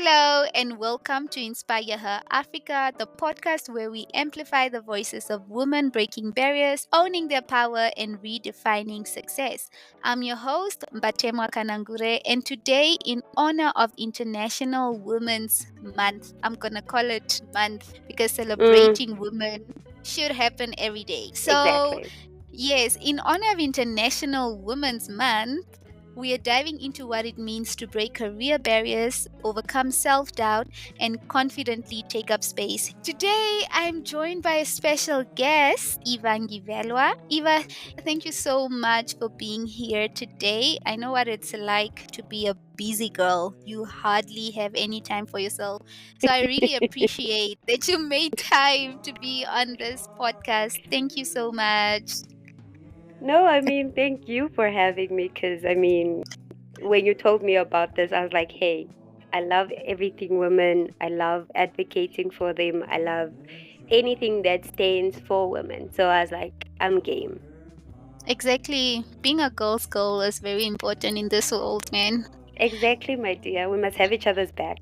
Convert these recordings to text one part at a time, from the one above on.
Hello, and welcome to Inspire Her Africa, the podcast where we amplify the voices of women breaking barriers, owning their power, and redefining success. I'm your host, Mbatemwa Kanangure, and today, in honor of International Women's Month, I'm gonna call it month because Mm, celebrating women should happen every day. So, exactly. yes, in honor of International Women's Month, we are diving into what it means to break career barriers, overcome self doubt, and confidently take up space. Today, I'm joined by a special guest, Eva Ngivelwa. Eva, thank you so much for being here today. I know what it's like to be a busy girl. You hardly have any time for yourself. So I really appreciate that you made time to be on this podcast. Thank you so much. No, thank you for having me because, when you told me about this, I was like, hey, I love everything women. I love advocating for them. I love anything that stands for women. So I was like, I'm game. Exactly. Being a girl's girl is very important in this world, man. Exactly, my dear. We must have each other's back.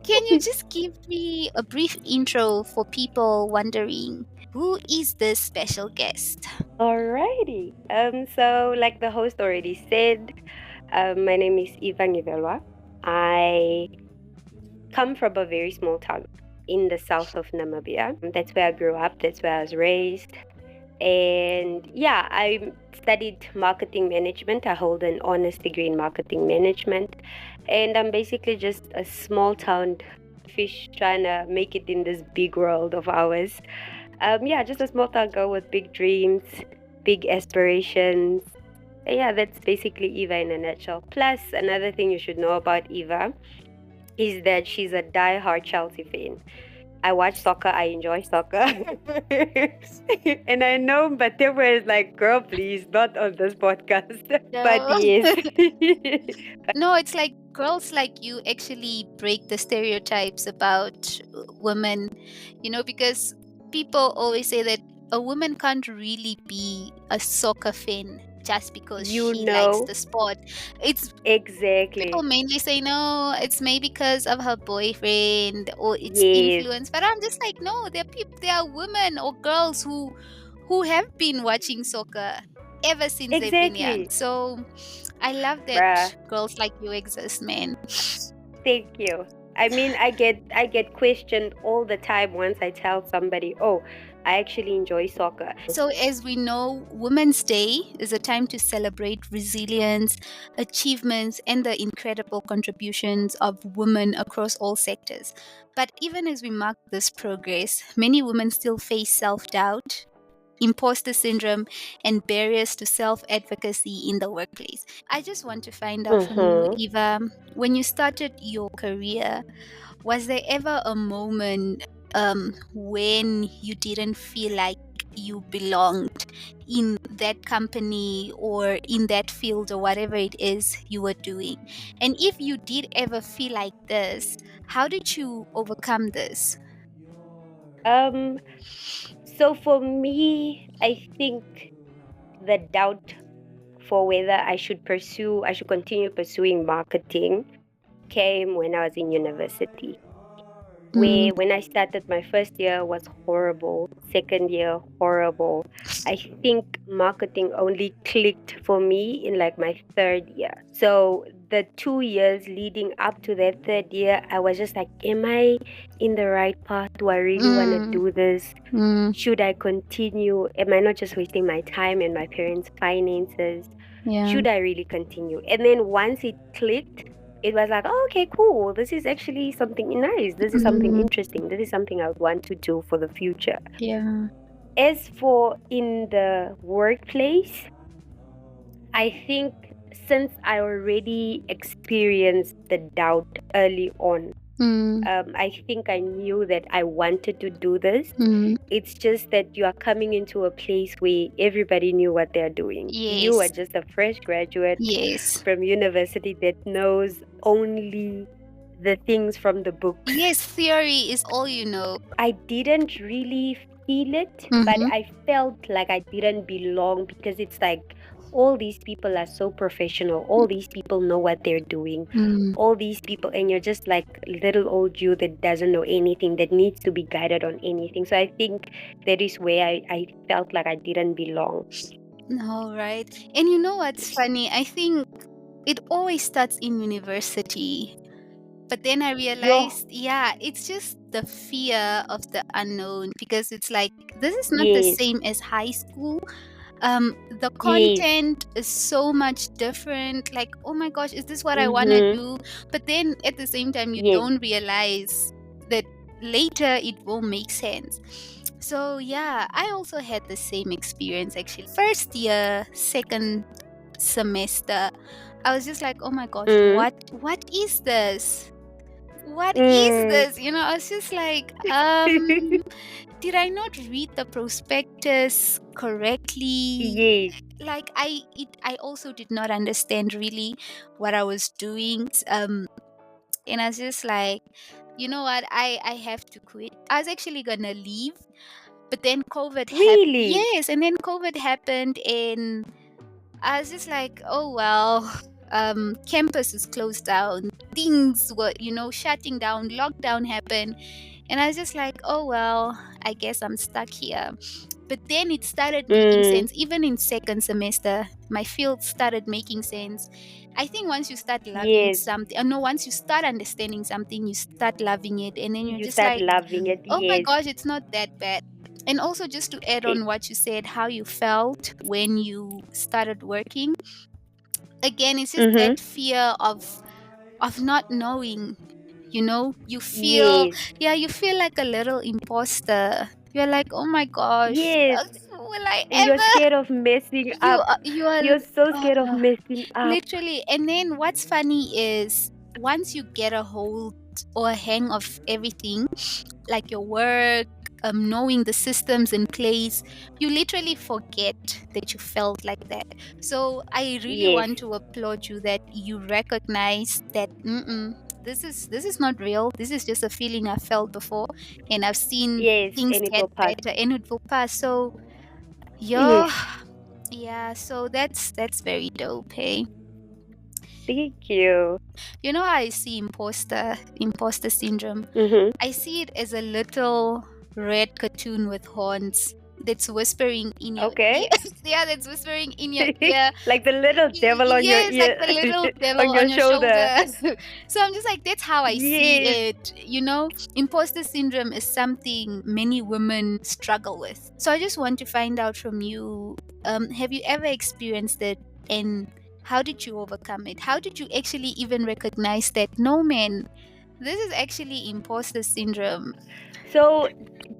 Can you just give me a brief intro for people wondering who is this special guest? Alrighty. So like the host already said, my name is Eva Ngivelwa. I come from a very small town in the south of Namibia. That's where I grew up, that's where I was raised. And yeah, I studied marketing management. I hold an honors degree in marketing management. And I'm basically just a small town fish trying to make it in this big world of ours. Yeah, just a small town girl with big dreams, big aspirations. Yeah, that's basically Eva in a nutshell. Plus, another thing you should know about Eva is that she's a die-hard Chelsea fan. I watch soccer, I enjoy soccer. And I know Batewa is like, girl, please, not on this podcast. But No. yes. No, it's like girls like you actually break the stereotypes about women, because people always say that a woman can't really be a soccer fan just because You she likes know, the sport. It's People exactly. mainly say no, it's maybe because of her boyfriend or it's Yes, influence. But I'm just like, no, there are women or girls who have been watching soccer ever since they've been young. exactly. So I love Bruh, that girls like you exist, man. thank you. I get questioned all the time once I tell somebody, oh, I actually enjoy soccer. So, as we know, Women's Day is a time to celebrate resilience, achievements, and the incredible contributions of women across all sectors. But even as we mark this progress, many women still face self doubt, imposter syndrome, and barriers to self advocacy in the workplace. I just want to find out from you, Mm-hmm. Eva, when you started your career, was there ever a moment when you didn't feel like you belonged in that company or in that field or whatever it is you were doing? And if you did ever feel like this, how did you overcome this? Um, so for me, I think the doubt for whether I should continue pursuing marketing came when I was in university. Mm, Where when I started, my first year was horrible, second year horrible. I think marketing only clicked for me in like my third year. So the 2 years leading up to that third year, I was just like, am I in the right path? Do I really want to mm, do this? mm, Should I continue? Am I not just wasting my time and my parents' finances? yeah. Should I really continue? And then once it clicked, it was like, oh, okay, cool. This is actually something nice. This is something Mm, interesting. This is something I would want to do for the future. yeah. As for in the workplace, I think since I already experienced the doubt early on, Mm, I think I knew that I wanted to do this. mm, It's just that you are coming into a place where everybody knew what they're doing. You are yes. just a fresh graduate Yes. from university that knows only the things from the books. Yes, theory is all you know. I didn't really feel it, but Mm-hmm. I felt like I didn't belong because it's like all these people are so professional. All these people know what they're doing. Mm. All these people, and you're just like little old you that doesn't know anything, that needs to be guided on anything. So I think that is where I felt like I didn't belong. No, right. And you know what's funny? I think it always starts in university. But then I Yo, realized, yeah, it's just the fear of the unknown because it's like this is not the yes, same as high school. The yes, content is so much different. Like, oh my gosh, is this what I wanna mm-hmm, do? But then at the same time, you yes, don't realize that later it will make sense. So yeah, I also had the same experience actually. First year, second semester, I was just like, oh my gosh, mm, what is this? What is mm. this? I was just like, did I not read the prospectus correctly? Yes, Like I also did not understand really what I was doing. And I was just like, you know what, I have to quit. I was actually gonna leave, but then COVID happened. really, Yes, and then COVID happened, and I was just like, oh well, campus is closed down. Things were, shutting down. Lockdown happened, and I was just like, oh well, I guess I'm stuck here. But then it started making mm, sense. Even in second semester, my field started making sense. I think once you start loving yes. something, no, once you start understanding something, you start loving it, and then you're You just start like, loving it. oh my Yes. gosh, it's not that bad. And also, just to add Eh, on what you said, how you felt when you started working, again, it's just mm-hmm. that fear of not knowing. You feel, Yes. yeah, you feel like a little imposter. You're like, oh my gosh, Yes. will I And you're ever? scared of messing up. You are You're so scared of uh, messing up. literally. And then what's funny is once you get a hold or a hang of everything, like your work, knowing the systems in place, you literally forget that you felt like that. So I really Yes. want to applaud you that you recognize that this is not real. This is just a feeling I felt before, and I've seen Yes. things And it get will pass. better, and it will pass. So Yes. yeah, yeah. So that's very dope, hey. Thank you. You know how I see imposter syndrome? Mm-hmm. I see it as a little red cartoon with horns that's whispering in your Okay. ear. Yeah, that's whispering in your ear. Like the little devil on your Yes, like ear, the little devil on your on your shoulder. shoulder. So I'm just like, that's how I see Yes. it. Imposter syndrome is something many women struggle with. So I just want to find out from you, have you ever experienced it, and how did you overcome it? How did you actually even recognize that, no man, this is actually imposter syndrome? So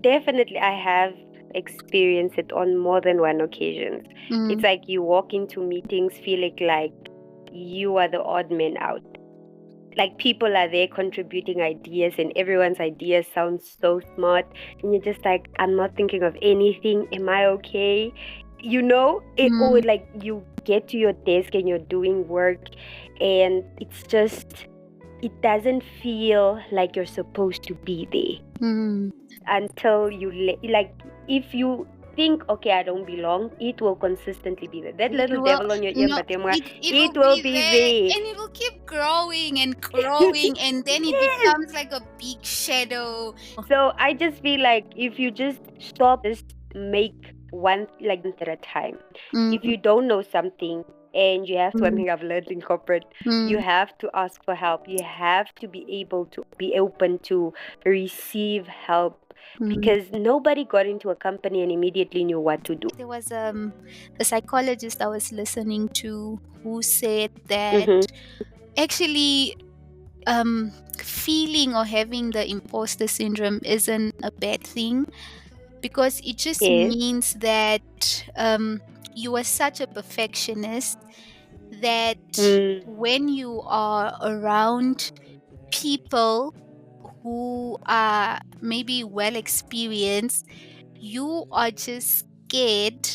definitely I have experienced it on more than one occasion. It's Mm, like you walk into meetings feeling like you are the odd man out. Like people are there contributing ideas and everyone's ideas sound so smart, and you're just like, I'm not thinking of anything. Am I okay? Or mm, like you get to your desk and you're doing work, and it doesn't feel like you're supposed to be there mm. until like, if you think, okay, I don't belong, it will consistently be there. That little You will, devil on your ear, no, Mpatemwa, it it will will be be there, there. and it will keep growing and growing, and then it Yes. becomes like a big shadow. So I just feel like if you just stop, just make one like at a time. Mm, If you don't know something and you have to, one mm, thing I've learned in corporate, you mm, have to ask for help. You have to be able to be open to receive help, mm. because nobody got into a company and immediately knew what to do. There was a psychologist I was listening to who said that Mm-hmm. actually, feeling or having the imposter syndrome isn't a bad thing, because it just Yes. means that you are such a perfectionist that Mm. when you are around people who are maybe well experienced, you are just scared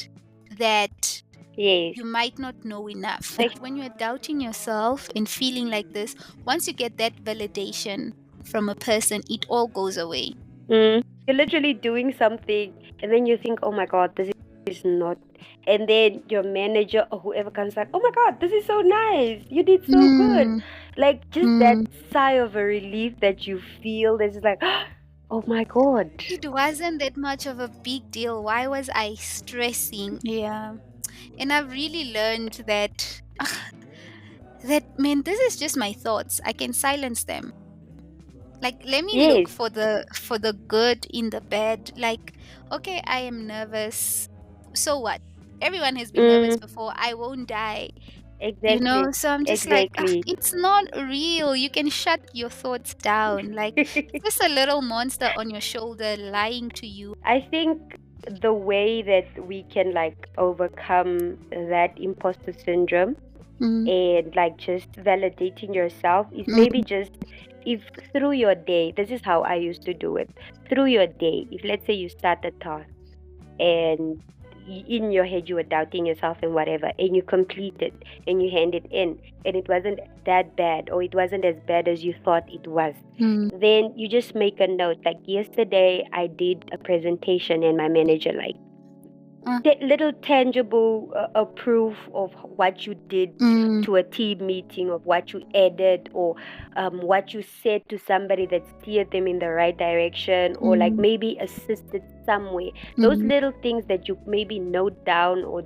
that Yes. you might not know enough. Like, When you're doubting yourself and feeling like this, once you get that validation from a person, it all goes away. you're literally doing something and then you think, oh my God, this is not. And then your manager or whoever comes like, oh my God, this is so nice. You did so good. Mm, Like just that mm. sigh of a relief that you feel. That's just like, oh my God. It wasn't that much of a big deal. Why was I stressing? Yeah. And I've really learned that man, this is just my thoughts. I can silence them. Like, let me look Yes, for the good in the bad. Like, okay, I am nervous. So what? Everyone has been nervous mm, before. I won't die. exactly, So I'm just like, exactly. it's not real. You can shut your thoughts down. Like, it's just a little monster on your shoulder lying to you. I think the way that we can like overcome that imposter syndrome Mm, and like just validating yourself is maybe mm, just if through your day, this is how I used to do it. Through your day, if let's say you start a task and in your head you were doubting yourself and whatever, and you complete it and you hand it in and it wasn't that bad or it wasn't as bad as you thought it was, mm, then you just make a note like, yesterday I did a presentation and my manager like uh, little tangible proof of what you did mm, to a team meeting, of what you added, or what you said to somebody that steered them in the right direction, or like mm, maybe assisted somewhere. Those mm, little things that you maybe note down or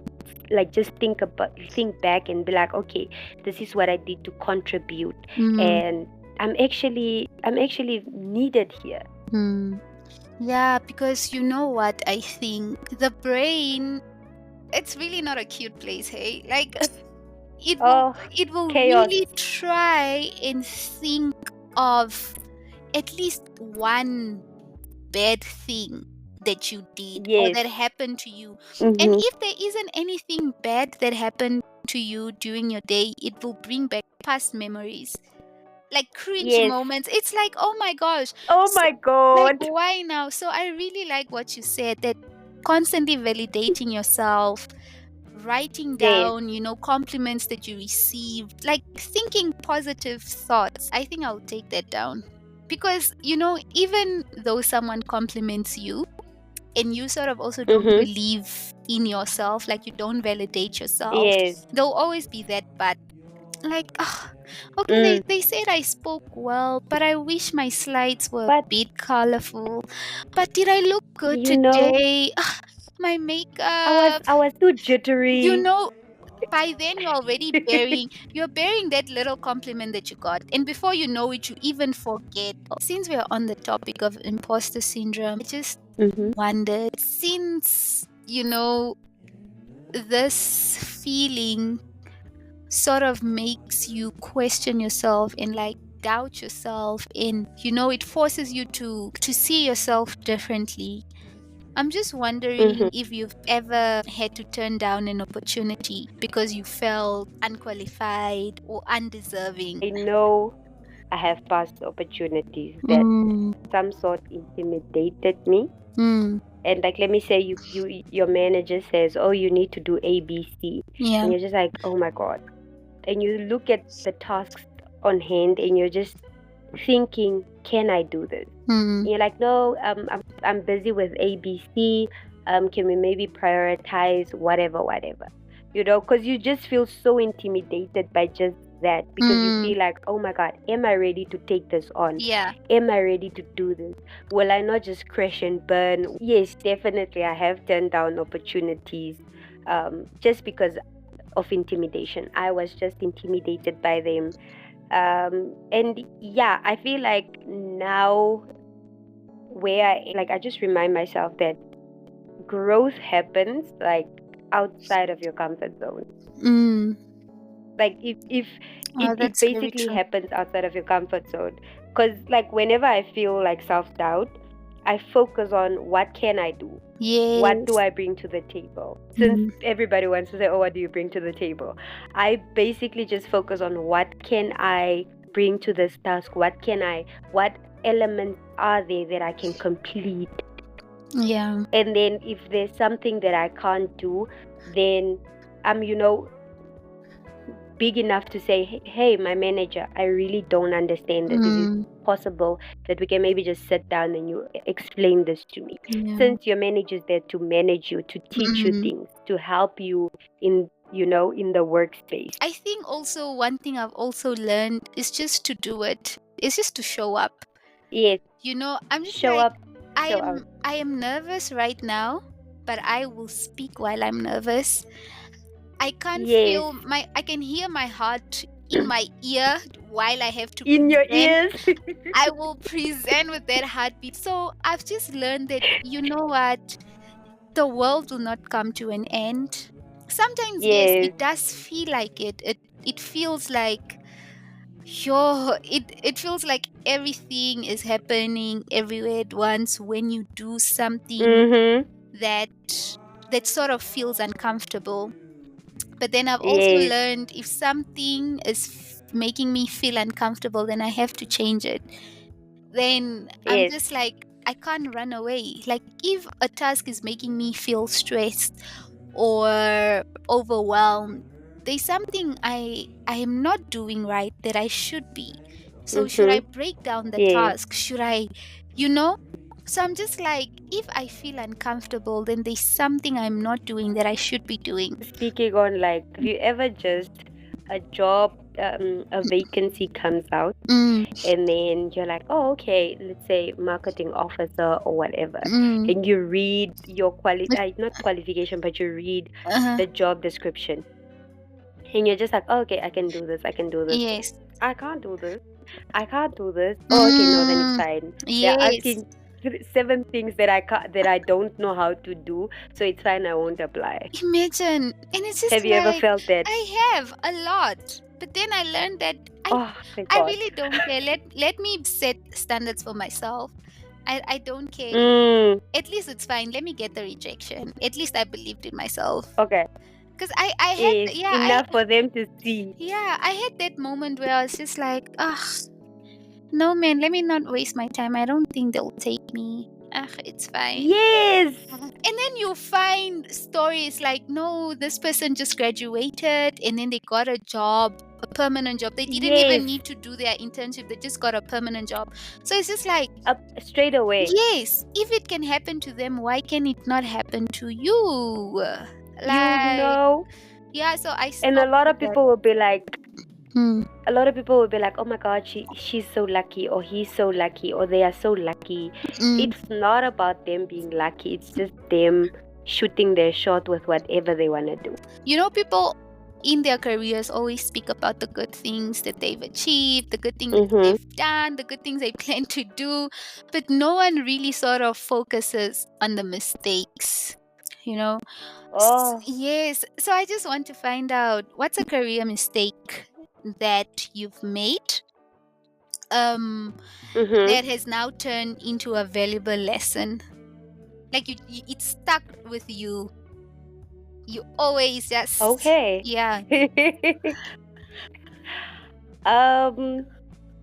like just think back and be like, okay, this is what I did to contribute, mm, and I'm actually needed here. mm. Yeah, because you know what? I think the brain, it's really not a cute place, hey? Like, it will Oh, it will chaos. really try and think of at least one bad thing that you did or Yes. that happened to you. And Mm-hmm. if there isn't anything bad that happened to you during your day, it will bring back past memories, like cringe Yes. moments. It's like, oh my gosh. Oh So, my like, God. why now? So I really like what you said, that constantly validating yourself, writing Yes. down, compliments that you received, like thinking positive thoughts. I think I'll take that down. Because, even though someone compliments you and you sort of also don't Mm-hmm. believe in yourself, like you don't validate yourself, Yes. there'll always be that but. Like, okay, Mm. they said I spoke well, but I wish my slides were a But bit colorful. But did I look good you know, today? My I was makeup. I was too You jittery. know, by then you're bearing that little compliment that you got. And before you know it, you even forget. Since we're on the topic of imposter syndrome, I just Mm-hmm. wondered, since, this feeling sort of makes you question yourself and like doubt yourself, and it forces you to see yourself differently. I'm just Mm-hmm. wondering if you've ever had to turn down an opportunity because you felt unqualified or undeserving. I know I have past opportunities that Mm, some sort intimidated me. mm, And like, let me say your manager says, oh, you need to do ABC, yeah. and you're just like, oh my God. And you look at the tasks on hand and you're just thinking, can I do this? Mm, And you're like, no, I'm busy with ABC. Can we maybe prioritize whatever, because you just feel so intimidated by just that, because you mm, feel like, oh my God, am I ready to take this on? yeah. Am I ready to do this? Will I not just crash and burn? Yes, definitely, I have turned down opportunities just because of intimidation. I was just intimidated by them. And yeah, I feel like now where I just remind myself that growth happens like outside of your comfort zone. Mm. Like if Oh, it that's very basically true. happens outside of your comfort zone, because like whenever I feel like self-doubt, I focus on what can I do, what do Yes. I bring to the table. Since Mm. everybody wants to say, oh, what do you bring to the table, I basically just focus on what can I bring to this task, what elements are there that I can complete. Yeah. And then if there's something that I can't do, then I'm big enough to say, hey, my manager, I really don't understand this. Is it possible that we can maybe just sit down and you explain this to me? Yeah. Since your manager is there to manage you, to teach you things, to help you in the workspace. I think also one thing I've also learned is just to do it. It's just to show up. Yes. I'm just Show like, up. Show out. I am nervous right now, but I will speak while I'm nervous. I can't Yes. I can hear my heart in my ear while I have to In your present. ears. I will present with that heartbeat. So I've just learned that, you know what, the world will not come to an end. Sometimes, yes, Yes. it does feel like it. It feels like, it feels like everything is happening everywhere at once when you do something that sort of feels uncomfortable. But then I've also Yes. learned, if something is making me feel uncomfortable, then I have to change it. Then I'm Yes. just like, I can't run away. Like, if a task is making me feel stressed or overwhelmed, there's something I am not doing right that I should be. So should I break down the Yes. task? Should I, So I'm just like, if I feel uncomfortable, then there's something I'm not doing that I should be doing. Speaking on, like, have you ever just a job, a vacancy comes out, and then you're like, oh, okay, let's say marketing officer or whatever, and you read your not qualification, but you read the job description, and you're just like, oh, okay, I can do this, I can do this. Yes. I can't do this. I can't do this. Oh, okay, no, then it's fine. Yes. They're asking 7 things that I don't know how to do, so it's fine, I won't apply. Imagine. And it's just Have you ever felt that? I have a lot. But then I learned that I really don't care. Let me set standards for myself. I don't care. At least it's fine. Let me get the rejection. At least I believed in myself. Okay. Because I had enough for them to see. Yeah, I had that moment where I was just like, no man, let me not waste my time. I don't think they'll take me. It's fine. Yes. And then you find stories like, no, this person just graduated and then they got a job, a permanent job. They didn't even need to do their internship. They just got a permanent job. So it's just like, straight away. Yes. If it can happen to them, why can it not happen to you? Yeah, so I stopped. And a lot of people will be like, oh my God, she's so lucky, or he's so lucky, or they are so lucky. It's not about them being lucky. It's just them shooting their shot with whatever they want to do. People in their careers always speak about the good things that they've achieved, the good things that they've done, the good things they plan to do, but no one really sort of focuses on the mistakes. Yes. So I just want to find out, what's a career mistake that you've made that has now turned into a valuable lesson? Like, it's stuck with you. You always just... Okay. Yeah.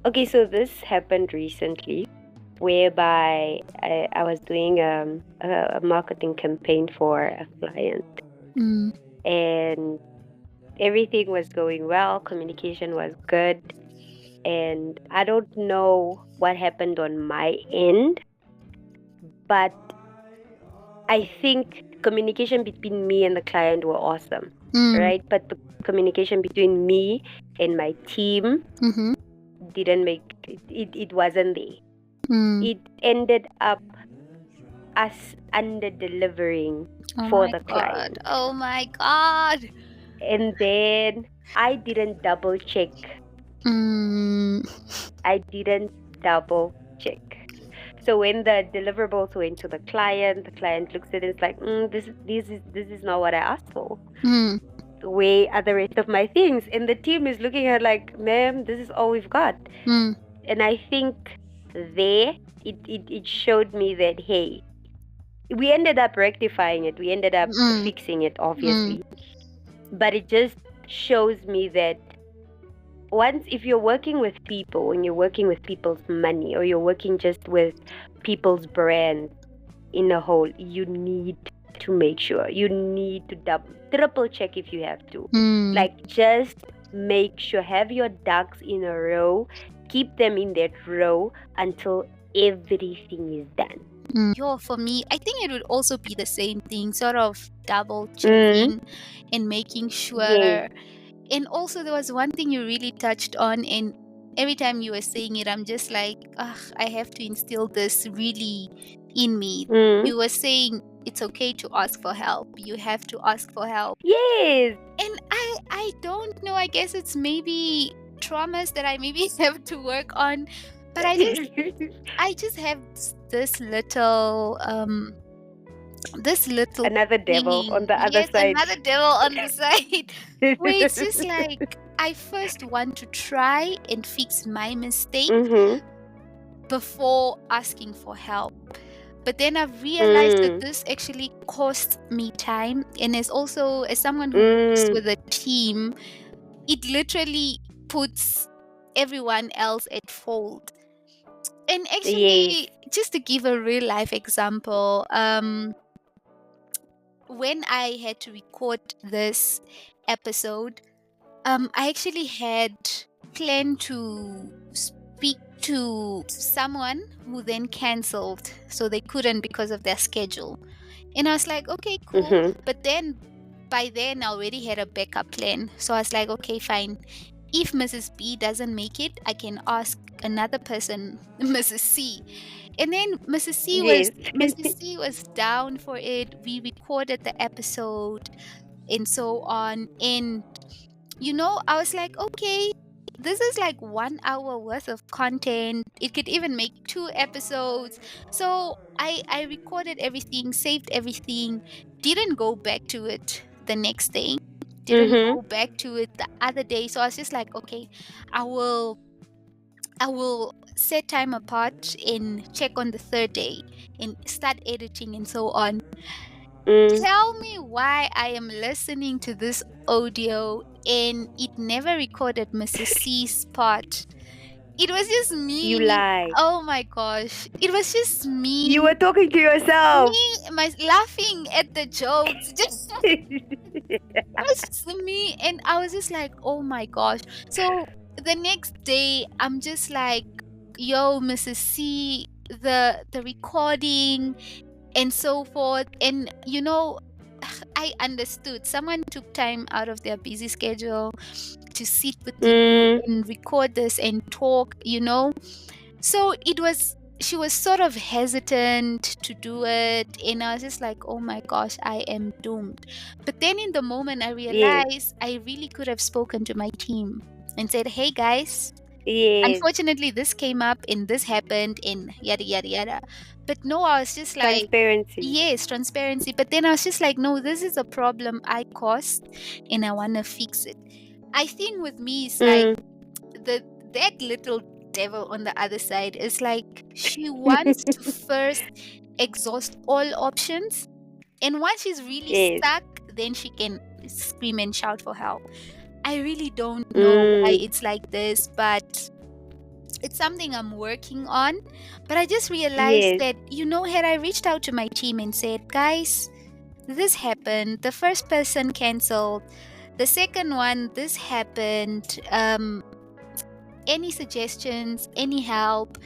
Okay, so this happened recently, whereby I was doing a marketing campaign for a client, and everything was going well, communication was good, and I don't know what happened on my end, but I think communication between me and the client were awesome, right? But the communication between me and my team didn't make it wasn't there. It ended up us under-delivering for the client. Oh my God. And then I didn't double check. I didn't double check. So when the deliverables went to the client looks at it, it's like, this is not what I asked for. Where are the rest of my things? And the team is looking at like, ma'am, this is all we've got. And I think there it showed me that, hey, we ended up rectifying it. We ended up fixing it, obviously. But it just shows me that if you're working with people, and you're working with people's money, or you're working just with people's brand in a whole, you need to make sure. You need to triple check if you have to. Like, just make sure, have your ducks in a row, keep them in that row until everything is done. For me, I think it would also be the same thing, sort of double Mm. checking and making sure. Yes. And also, there was one thing you really touched on, and every time you were saying it, I'm just like, I have to instill this really in me. Mm. You were saying it's okay to ask for help. You have to ask for help. Yes. And I don't know. I guess it's maybe traumas that I maybe have to work on. But I just have this little Another devil thing. on the other Yes, side. another devil on the side. Where it's just like I first want to try and fix my mistake before asking for help. But then I've realized that this actually costs me time, and as someone who works with a team, it literally puts everyone else at fault. And actually, just to give a real life example, when I had to record this episode, I actually had planned to speak to someone who then cancelled, so they couldn't because of their schedule. And I was like, okay, cool. But then by then I already had a backup plan. So I was like, okay, fine. If Mrs. B doesn't make it, I can ask another person, Mrs. C. And then Mrs. C was down for it. We recorded the episode and so on. And I was like, okay, this is like 1 hour worth of content. It could even make 2 episodes. So I recorded everything, saved everything, didn't go back to it the next day, didn't go back to it the other day. So I was just like, okay, I will set time apart and check on the third day and start editing and so on. Tell me why I am listening to this audio and it never recorded Mrs. C's part. It was just me. You lied. Oh my gosh. It was just me. You were talking to yourself. Laughing at the jokes. It was just me. And I was just like, oh my gosh. So the next day, I'm just like, yo, Mrs. C, the recording and so forth. And I understood someone took time out of their busy schedule to sit with you and record this and talk, so she was sort of hesitant to do it, and I was just like, oh my gosh, I am doomed. But then in the moment I realized I really could have spoken to my team and said, hey guys, unfortunately this came up and this happened and yada yada yada. But no, I was just like, transparency. Yes, transparency. But then I was just like, no, this is a problem I caused and I want to fix it. I think with me, it's like that little devil on the other side is like, she wants to first exhaust all options. And once she's really stuck, then she can scream and shout for help. I really don't know why it's like this, but it's something I'm working on. But I just realized that, had I reached out to my team and said, guys, this happened. The first person canceled. The second one, this happened. Any suggestions, any help,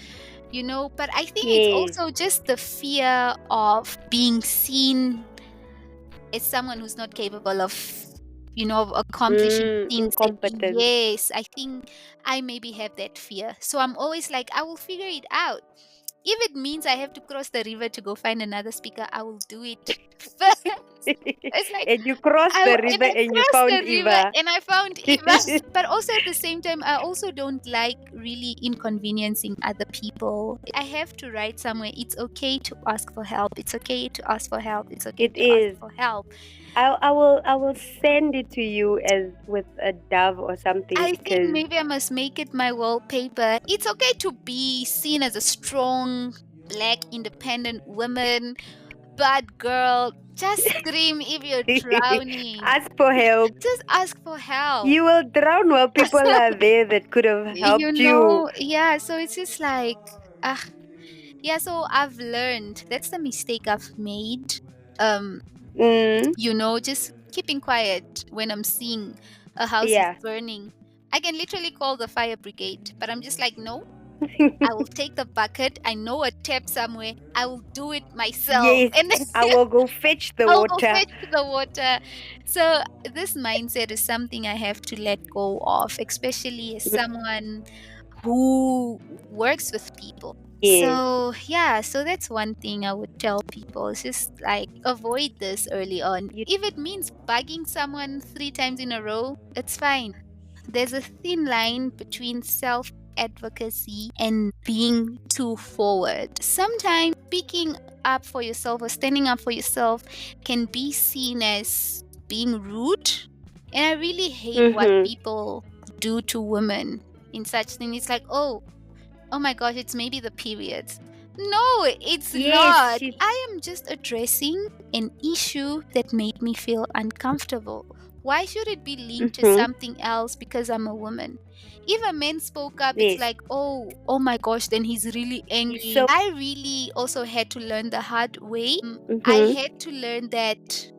but I think it's also just the fear of being seen as someone who's not capable of accomplishing things. Yes, I think I maybe have that fear. So I'm always like, I will figure it out. If it means I have to cross the river to go find another speaker, I will do it first. It's like, and you crossed the river and you found Eva. And I found Eva. But also at the same time, I also don't like really inconveniencing other people. I have to write somewhere, it's okay to ask for help. It's okay to ask for help. It's okay to ask for help. I will send it to you as with a dove or something. I think maybe I must make it my wallpaper. It's okay to be seen as a strong, black, independent woman, but girl, just scream if you're drowning. Ask for help. Just ask for help. You will drown while people are there that could have helped you. Yeah, so it's just like, so I've learned. That's the mistake I've made. Just keeping quiet when I'm seeing a house is burning. I can literally call the fire brigade, but I'm just like, no, I will take the bucket. I know a tap somewhere. I will do it myself. Yes, And then I will go fetch the I'll go water. fetch the water. So this mindset is something I have to let go of, especially as someone who works with people. Yes. So yeah, so that's one thing I would tell people. It's just like avoid this early on. If it means bugging someone 3 times in a row, it's fine. There's a thin line between self advocacy and being too forward. Sometimes speaking up for yourself or standing up for yourself can be seen as being rude. And I really hate what people do to women in such thing. It's like, oh my gosh, it's maybe the periods. No, it's not. I am just addressing an issue that made me feel uncomfortable. Why should it be linked to something else because I'm a woman? If a man spoke up, it's like, oh my gosh, then he's really angry. So- I really also had to learn the hard way. I had to learn that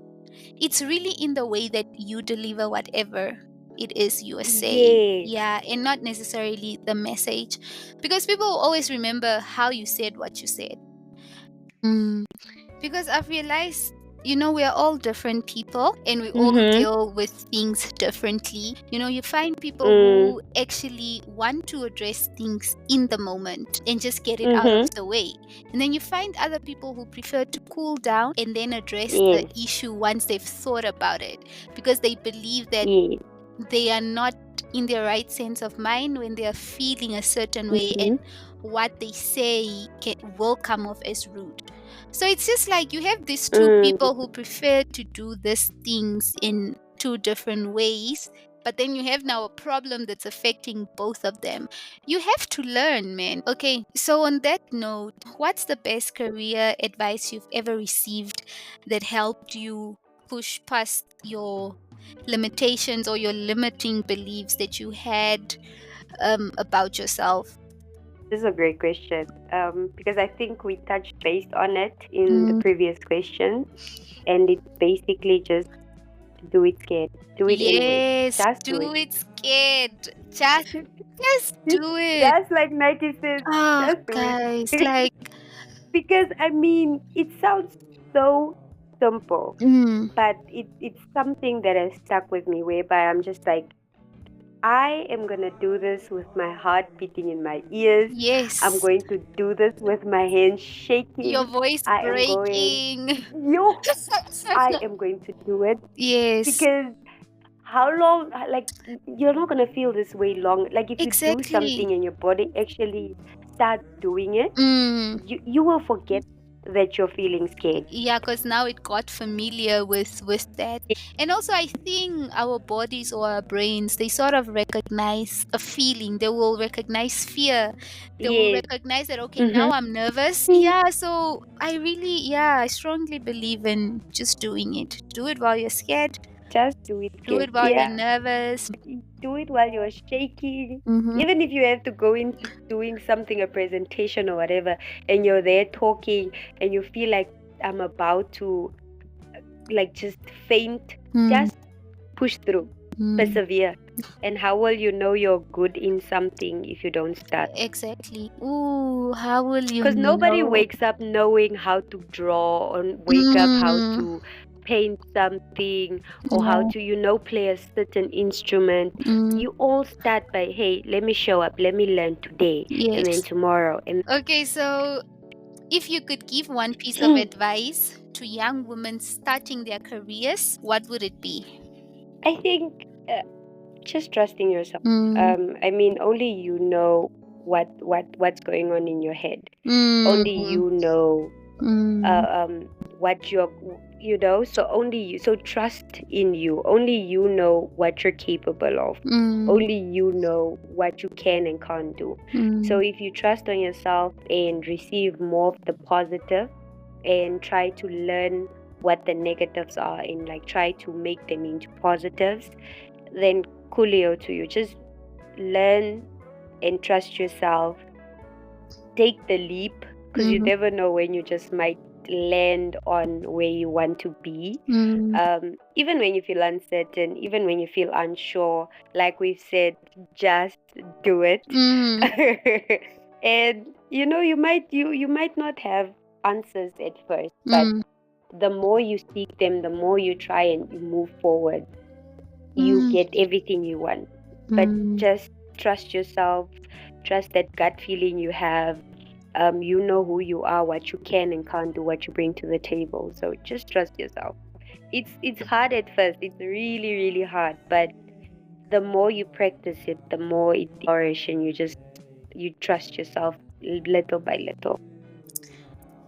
it's really in the way that you deliver whatever it is you are saying. Yes. Yeah, and not necessarily the message. Because people will always remember how you said what you said. Because I've realized, we are all different people and we all deal with things differently. You find people who actually want to address things in the moment and just get it out of the way. And then you find other people who prefer to cool down and then address the issue once they've thought about it, because they believe that they are not in their right sense of mind when they are feeling a certain way, and what they say will come off as rude. So it's just like you have these two people who prefer to do these things in two different ways, but then you have now a problem that's affecting both of them. You have to learn, man. Okay, so on that note, what's the best career advice you've ever received that helped you push past your limitations or your limiting beliefs that you had about yourself? This is a great question, because I think we touched base on it in the previous question, and it's basically just do it scared. Do it anyway. Yes, Just do it scared. Just do it. Just like Nike says, Oh, just do guys, it. like, Because it sounds so simple, but it's something that has stuck with me, whereby I'm just like, I am gonna do this with my heart beating in my ears. yes. I'm going to do this with my hands shaking. Your voice I am breaking. I am going to do it. Yes. Because how long? Like, you're not gonna feel this way long. Like, if you do something and your body actually starts doing it, you will forget that you're feeling scared. Yeah, because now it got familiar with that. And also, I think our bodies or our brains, they sort of recognize a feeling. They will recognize fear. They will recognize that, okay, now I'm nervous. Yeah, so I strongly believe in just doing it. Do it while you're scared. Just do it. Do it while you're nervous. Do it while you're shaking. Even if you have to go into doing something, a presentation or whatever, and you're there talking and you feel like I'm about to just faint, just push through. Persevere. And how will you know you're good in something if you don't start? Exactly. Ooh, how will you know? Because nobody wakes up knowing how to draw or wake up how to paint something or how to play a certain instrument. You all start by, hey, let me show up, let me learn today, and then tomorrow. And okay, so if you could give one piece of advice to young women starting their careers, what would it be? I think just trusting yourself. Only you know what's going on in your head. Only you know what you're so only you, so trust in you. Only you know what you're capable of. Only you know what you can and can't do. So if you trust on yourself and receive more of the positive and try to learn what the negatives are and try to make them into positives, then coolio to you. Just learn and trust yourself. Take the leap, because you never know when you just might land on where you want to be. Even when you feel uncertain, even when you feel unsure, like we've said, just do it. And you know, you might not have answers at first, but the more you seek them, the more you try and you move forward, you get everything you want. But just trust yourself, trust that gut feeling you have. You know who you are, what you can and can't do, what you bring to the table. So just trust yourself. It's hard at first. It's really, really hard. But the more you practice it, the more it flourishes, and you trust yourself little by little.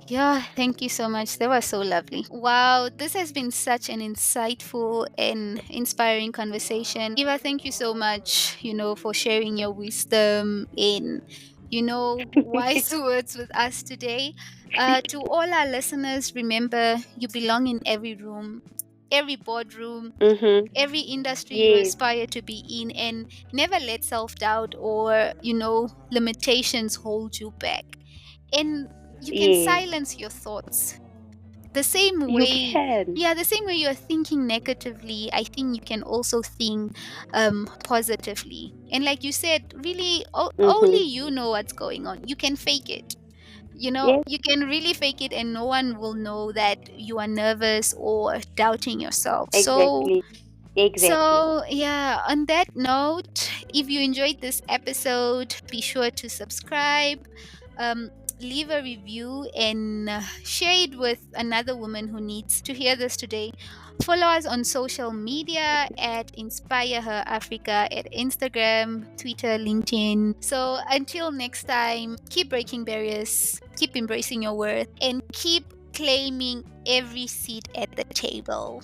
Yeah, thank you so much. That was so lovely. Wow, this has been such an insightful and inspiring conversation. Eva, thank you so much, for sharing your wisdom in, wise words with us today. To all our listeners, remember, you belong in every room, every boardroom, every industry you aspire to be in, and never let self-doubt or, limitations hold you back. And you can silence your thoughts. The same way, the same way you're thinking negatively, I think you can also think positively. And like you said, really, only you know what's going on. You can fake it. You can really fake it, and no one will know that you are nervous or doubting yourself. Exactly. So, yeah, on that note, if you enjoyed this episode, be sure to subscribe, leave a review, and share it with another woman who needs to hear this today. Follow us on social media at Inspire Her Africa at Instagram, Twitter, LinkedIn. So until next time, keep breaking barriers, keep embracing your worth, and keep claiming every seat at the table.